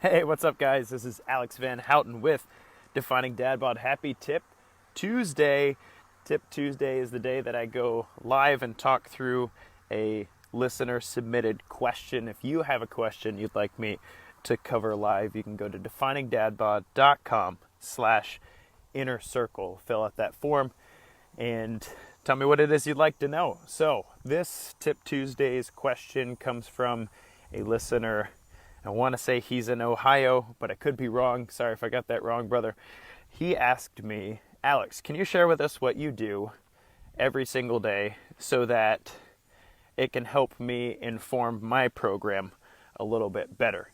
Hey, what's up, guys? This is Alex Van Houten with Defining Dad Bod. Happy Tip Tuesday. Tip Tuesday is the day that I go live and talk through a listener submitted question. If you have a question you'd like me to cover live, you can go to definingdadbod.com/inner circle. Fill out that form and tell me what it is you'd like to know. So this Tip Tuesday's question comes from a listener. I want to say he's in Ohio, but I could be wrong. Sorry if I got that wrong, brother. He asked me, Alex, can you share with us what you do every single day so that it can help me inform my program a little bit better?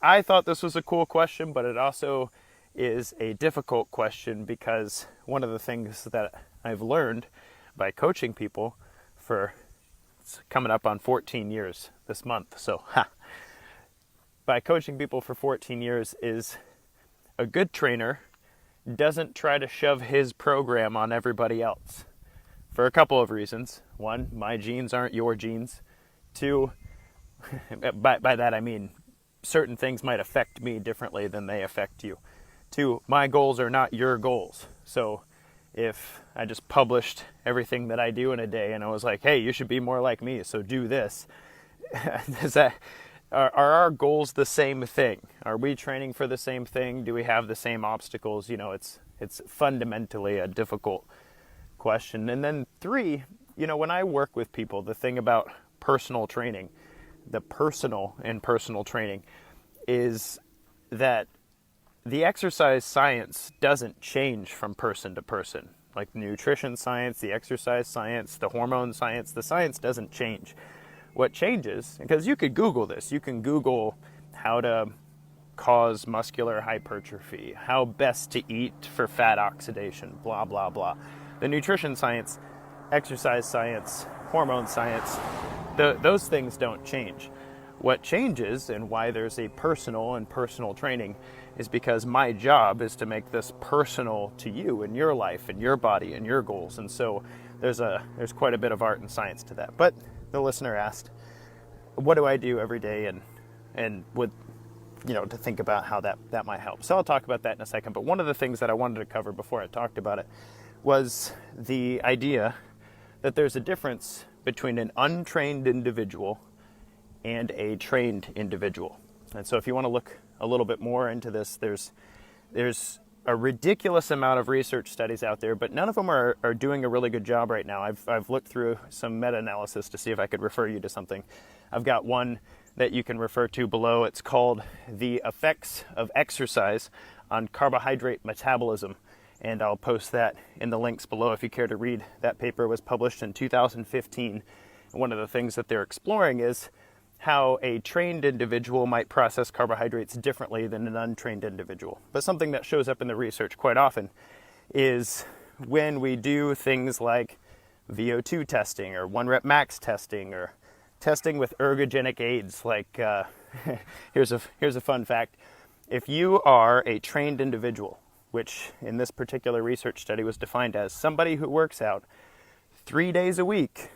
I thought this was a cool question, but it also is a difficult question because one of the things that I've learned by coaching people for, it's coming up on 14 years this month, so by coaching people for 14 years is a good trainer doesn't try to shove his program on everybody else for a couple of reasons. One, my genes aren't your genes. Two, by that I mean certain things might affect me differently than they affect you. Two, my goals are not your goals. So if I just published everything that I do in a day and I was like, hey, you should be more like me, so do this. Are our goals the same thing? Are we training for the same thing? Do we have the same obstacles? You know, it's fundamentally a difficult question. And then three, you know, when I work with people, the thing about personal training, the personal in personal training, is that the exercise science doesn't change from person to person. Like the nutrition science, the exercise science, the hormone science, the science doesn't change. What changes, because you could Google this, you can Google how to cause muscular hypertrophy, how best to eat for fat oxidation, blah, blah, blah. The nutrition science, exercise science, hormone science, those things don't change. What changes and why there's a personal and personal training is because my job is to make this personal to you and your life and your body and your goals. And so there's quite a bit of art and science to that. But the listener asked, what do I do every day and would, you know, to think about how that might help. So I'll talk about that in a second. But one of the things that I wanted to cover before I talked about it was the idea that there's a difference between an untrained individual and a trained individual. And so if you want to look a little bit more into this, there's a ridiculous amount of research studies out there, but none of them are doing a really good job right now. I've looked through some meta-analysis to see if I could refer you to something. I've got one that you can refer to below. It's called The Effects of Exercise on Carbohydrate Metabolism, and I'll post that in the links below if you care to read. That paper was published in 2015. And one of the things that they're exploring is how a trained individual might process carbohydrates differently than an untrained individual. But something that shows up in the research quite often is when we do things like VO2 testing or 1 rep max testing or testing with ergogenic aids. Like here's a fun fact. If you are a trained individual, which in this particular research study was defined as somebody who works out 3 days a week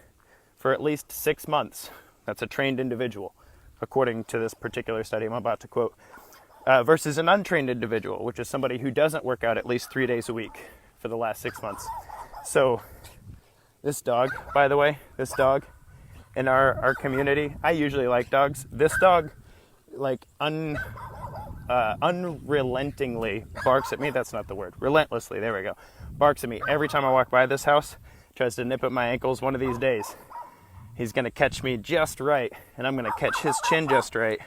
for at least 6 months, that's a trained individual, according to this particular study I'm about to quote, versus an untrained individual, which is somebody who doesn't work out at least 3 days a week for the last 6 months. So this dog, by the way, this dog in our community, I usually like dogs. This dog, like unrelentingly barks at me. That's not the word. Relentlessly, there we go. Barks at me every time I walk by this house, tries to nip at my ankles. One of these days he's going to catch me just right, and I'm going to catch his chin just right,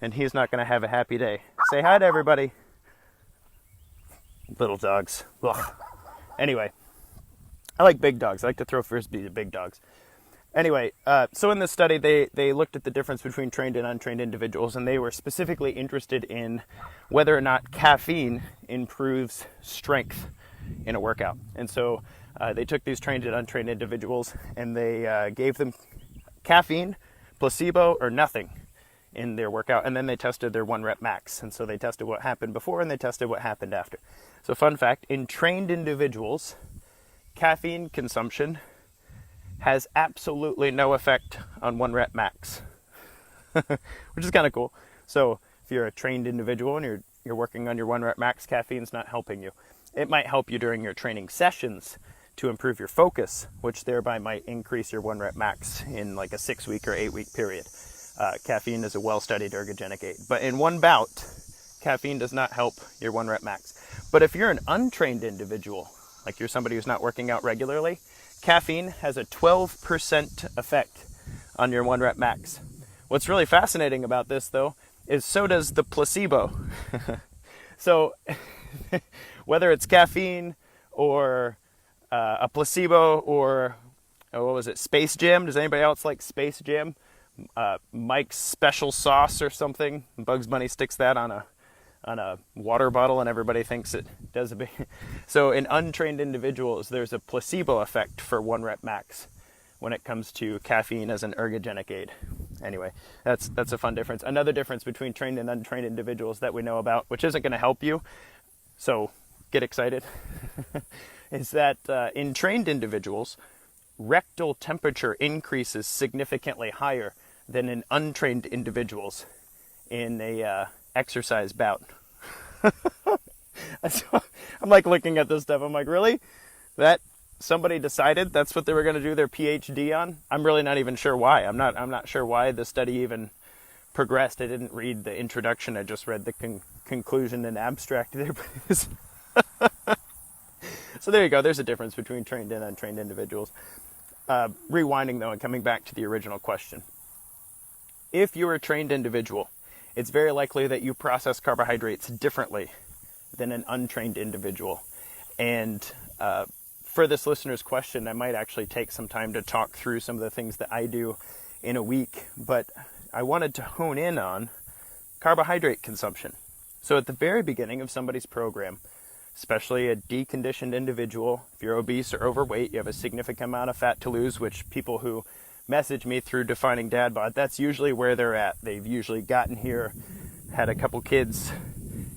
and he's not going to have a happy day. Say hi to everybody. Little dogs. Ugh. Anyway, I like big dogs. I like to throw frisbees at big dogs. Anyway, so in this study, they looked at the difference between trained and untrained individuals, and they were specifically interested in whether or not caffeine improves strength in a workout. And so they took these trained and untrained individuals, and they gave them caffeine, placebo, or nothing in their workout, and then they tested their 1 rep max. And so they tested what happened before, and they tested what happened after. So fun fact, in trained individuals, caffeine consumption has absolutely no effect on 1 rep max, which is kind of cool. So if you're a trained individual and you're working on your 1 rep max, caffeine's not helping you. It might help you during your training sessions to improve your focus, which thereby might increase your 1 rep max in like a 6-week or 8-week period. Caffeine is a well-studied ergogenic aid. But in one bout, caffeine does not help your 1 rep max. But if you're an untrained individual, like you're somebody who's not working out regularly, caffeine has a 12% effect on your 1 rep max. What's really fascinating about this, though, is so does the placebo. So whether it's caffeine or a placebo or, what was it, Space Jam? Does anybody else like Space Jam? Mike's Special Sauce or something. Bugs Bunny sticks that on a water bottle and everybody thinks it does a big... So in untrained individuals, there's a placebo effect for 1 rep max when it comes to caffeine as an ergogenic aid. Anyway, that's a fun difference. Another difference between trained and untrained individuals that we know about, which isn't going to help you, so get excited, is that in trained individuals, rectal temperature increases significantly higher than in untrained individuals in a exercise bout. I'm like looking at this stuff, I'm like, really? That somebody decided that's what they were going to do their PhD on? I'm really not even sure why. I'm not sure why the study even progressed. I didn't read the introduction. I just read the conclusion and abstract there. So there you go. There's a difference between trained and untrained individuals. Rewinding though and coming back to the original question. If you're a trained individual, it's very likely that you process carbohydrates differently than an untrained individual. And for this listener's question, I might actually take some time to talk through some of the things that I do in a week, but I wanted to hone in on carbohydrate consumption. So at the very beginning of somebody's program, especially a deconditioned individual, if you're obese or overweight, you have a significant amount of fat to lose, which people who message me through Defining Dad Bod, that's usually where they're at. They've usually gotten here, had a couple kids,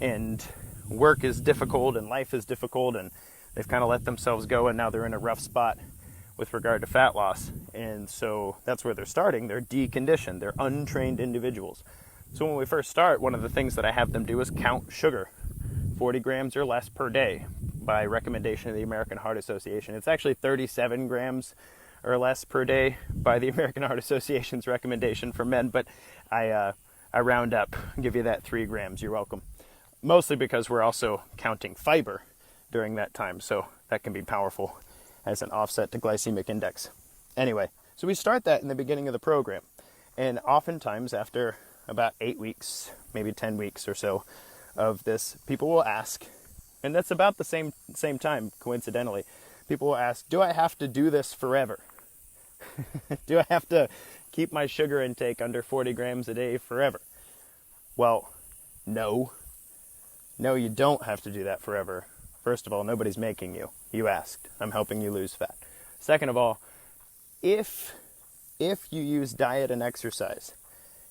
and work is difficult and life is difficult, and they've kind of let themselves go, and now they're in a rough spot with regard to fat loss. And so that's where they're starting. They're deconditioned. They're untrained individuals. So when we first start, one of the things that I have them do is count sugar, 40 grams or less per day by recommendation of the American Heart Association. It's actually 37 grams or less per day by the American Heart Association's recommendation for men, but I round up and give you that 3 grams. You're welcome. Mostly because we're also counting fiber during that time, so that can be powerful as an offset to glycemic index. Anyway, so we start that in the beginning of the program, and oftentimes after about 8 weeks, maybe 10 weeks or so of this, people will ask, and that's about the same time, coincidentally, people will ask, do I have to do this forever? Do I have to keep my sugar intake under 40 grams a day forever? Well, no. No, you don't have to do that forever. First of all, nobody's making you. You asked. I'm helping you lose fat. Second of all, if you use diet and exercise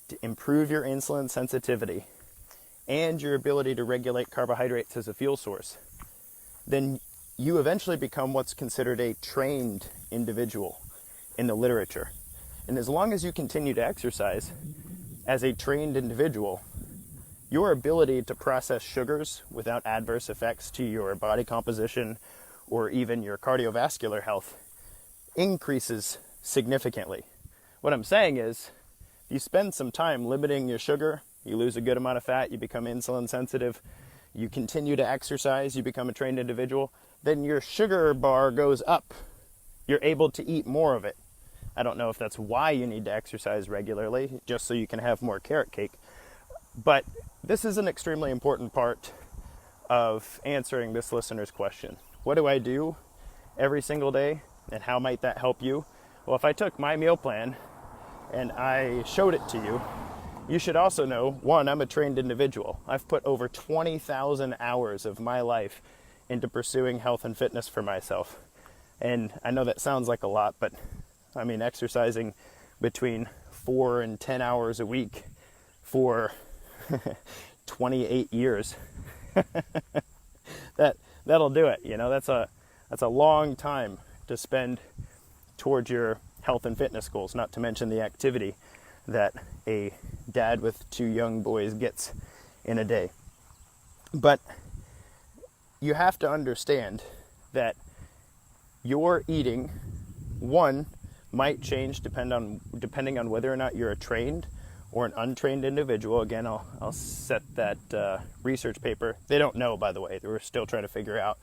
to improve your insulin sensitivity and your ability to regulate carbohydrates as a fuel source, then you eventually become what's considered a trained individual in the literature. And as long as you continue to exercise as a trained individual, your ability to process sugars without adverse effects to your body composition or even your cardiovascular health increases significantly. What I'm saying is, if you spend some time limiting your sugar, you lose a good amount of fat, you become insulin sensitive, you continue to exercise, you become a trained individual, then your sugar bar goes up. You're able to eat more of it. I don't know if that's why you need to exercise regularly, just so you can have more carrot cake. But this is an extremely important part of answering this listener's question. What do I do every single day, and how might that help you? Well, if I took my meal plan and I showed it to you, you should also know, one, I'm a trained individual. I've put over 20,000 hours of my life into pursuing health and fitness for myself. And I know that sounds like a lot, but I mean, exercising between 4 and 10 hours a week for 28 years, that'll do it. You know, that's a long time to spend towards your health and fitness goals, not to mention the activity that a dad with 2 young boys gets in a day. But you have to understand that your eating, one, might change depending on whether or not you're a trained or an untrained individual. Again, I'll set that research paper. They don't know, by the way. We're still trying to figure out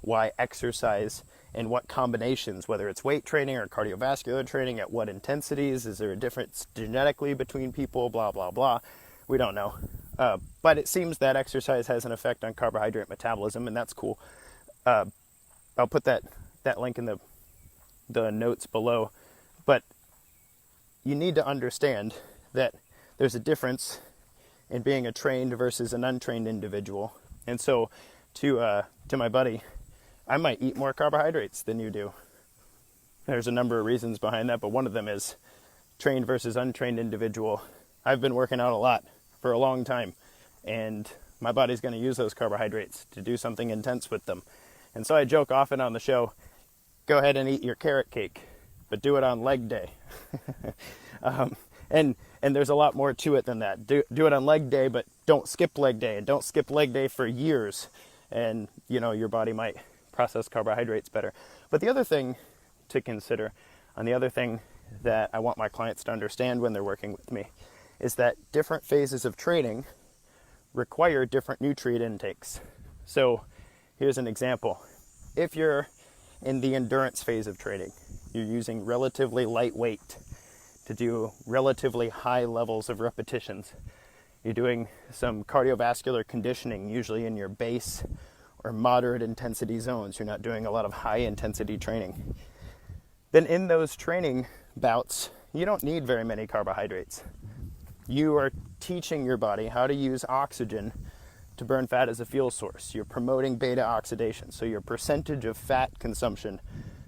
why exercise and what combinations, whether it's weight training or cardiovascular training, at what intensities, is there a difference genetically between people, blah, blah, blah. We don't know. But it seems that exercise has an effect on carbohydrate metabolism, and that's cool. I'll put that link in the notes below. But you need to understand that there's a difference in being a trained versus an untrained individual. And so to my buddy, I might eat more carbohydrates than you do. There's a number of reasons behind that, but one of them is trained versus untrained individual. I've been working out a lot for a long time, and my body's going to use those carbohydrates to do something intense with them. And so I joke often on the show, go ahead and eat your carrot cake, but do it on leg day. And there's a lot more to it than that. Do it on leg day, but don't skip leg day, and don't skip leg day for years. And, your body might process carbohydrates better. But the other thing to consider, and the other thing that I want my clients to understand when they're working with me, is that different phases of training require different nutrient intakes. So here's an example. If you're in the endurance phase of training, you're using relatively light weight to do relatively high levels of repetitions. You're doing some cardiovascular conditioning, usually in your base or moderate intensity zones. You're not doing a lot of high intensity training. Then in those training bouts, you don't need very many carbohydrates. You are teaching your body how to use oxygen to burn fat as a fuel source. You're promoting beta oxidation. So your percentage of fat consumption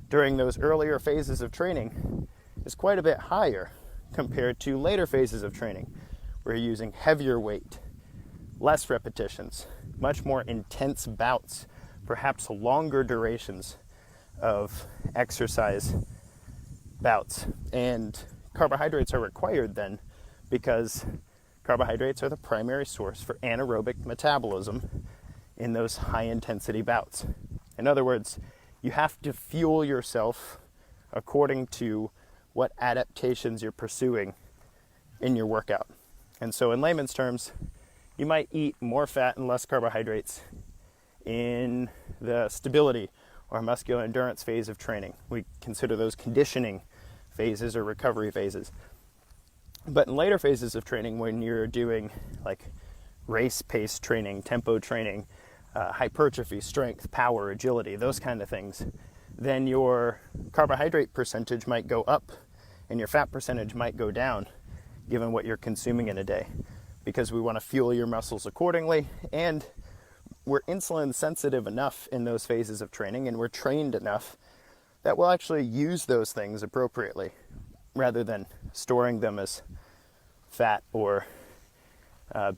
during those earlier phases of training is quite a bit higher compared to later phases of training, where you're using heavier weight, less repetitions, much more intense bouts, perhaps longer durations of exercise bouts. And carbohydrates are required then, because carbohydrates are the primary source for anaerobic metabolism in those high intensity bouts. In other words, you have to fuel yourself according to what adaptations you're pursuing in your workout. And so in layman's terms, you might eat more fat and less carbohydrates in the stability or muscular endurance phase of training. We consider those conditioning phases or recovery phases. But in later phases of training, when you're doing like race pace training, tempo training, hypertrophy, strength, power, agility, those kind of things, then your carbohydrate percentage might go up and your fat percentage might go down, given what you're consuming in a day, because we want to fuel your muscles accordingly. And we're insulin sensitive enough in those phases of training, and we're trained enough that we'll actually use those things appropriately rather than storing them as fat or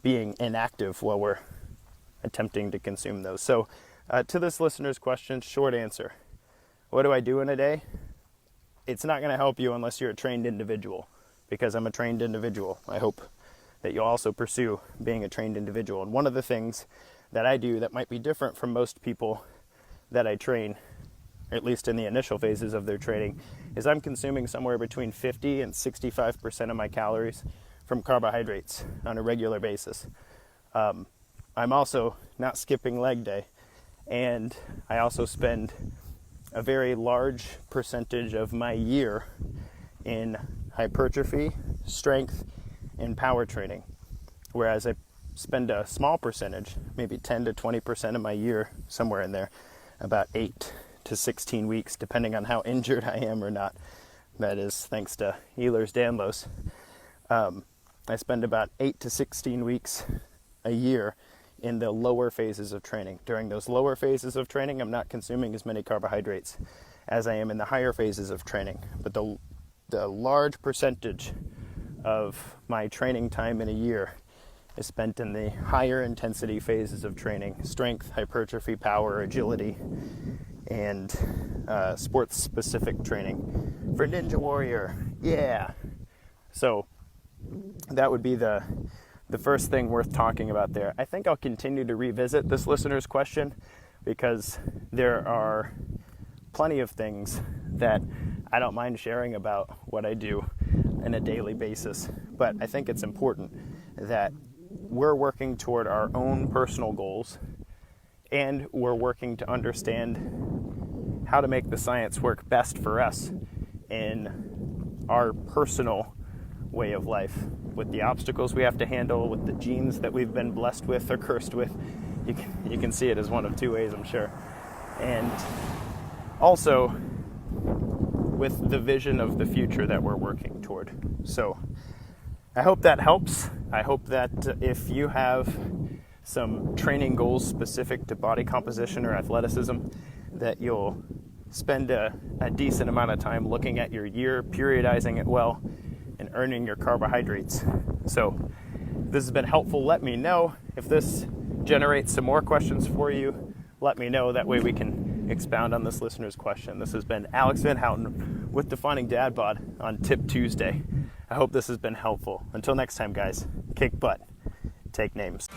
being inactive while we're attempting to consume those. So to this listener's question, short answer: what do I do in a day? It's not going to help you unless you're a trained individual, because I'm a trained individual. I hope that you'll also pursue being a trained individual. And one of the things that I do that might be different from most people that I train, at least in the initial phases of their training, is I'm consuming somewhere between 50 and 65% of my calories from carbohydrates on a regular basis. I'm also not skipping leg day, and I also spend a very large percentage of my year in hypertrophy, strength, and power training, whereas I spend a small percentage, maybe 10 to 20% of my year, somewhere in there, about 8 to 16 weeks, depending on how injured I am or not. That is thanks to Ehlers-Danlos. I spend about 8 to 16 weeks a year in the lower phases of training. During those lower phases of training, I'm not consuming as many carbohydrates as I am in the higher phases of training. But the large percentage of my training time in a year is spent in the higher intensity phases of training: strength, hypertrophy, power, agility, and sports-specific training for Ninja Warrior. Yeah. So that would be the first thing worth talking about there. I think I'll continue to revisit this listener's question because there are plenty of things that I don't mind sharing about what I do on a daily basis. But I think it's important that we're working toward our own personal goals and we're working to understand how to make the science work best for us in our personal way of life, with the obstacles we have to handle, with the genes that we've been blessed with or cursed with. You can see it as one of two ways, I'm sure. And also with the vision of the future that we're working toward. So I hope that helps. I hope that if you have some training goals specific to body composition or athleticism, that you'll spend a decent amount of time looking at your year, periodizing it well, and earning your carbohydrates. So if this has been helpful, let me know. If this generates some more questions for you, let me know. That way we can expound on this listener's question. This has been Alex Van Houten with Defining Dad Bod on Tip Tuesday. I hope this has been helpful. Until next time, guys, kick butt, take names.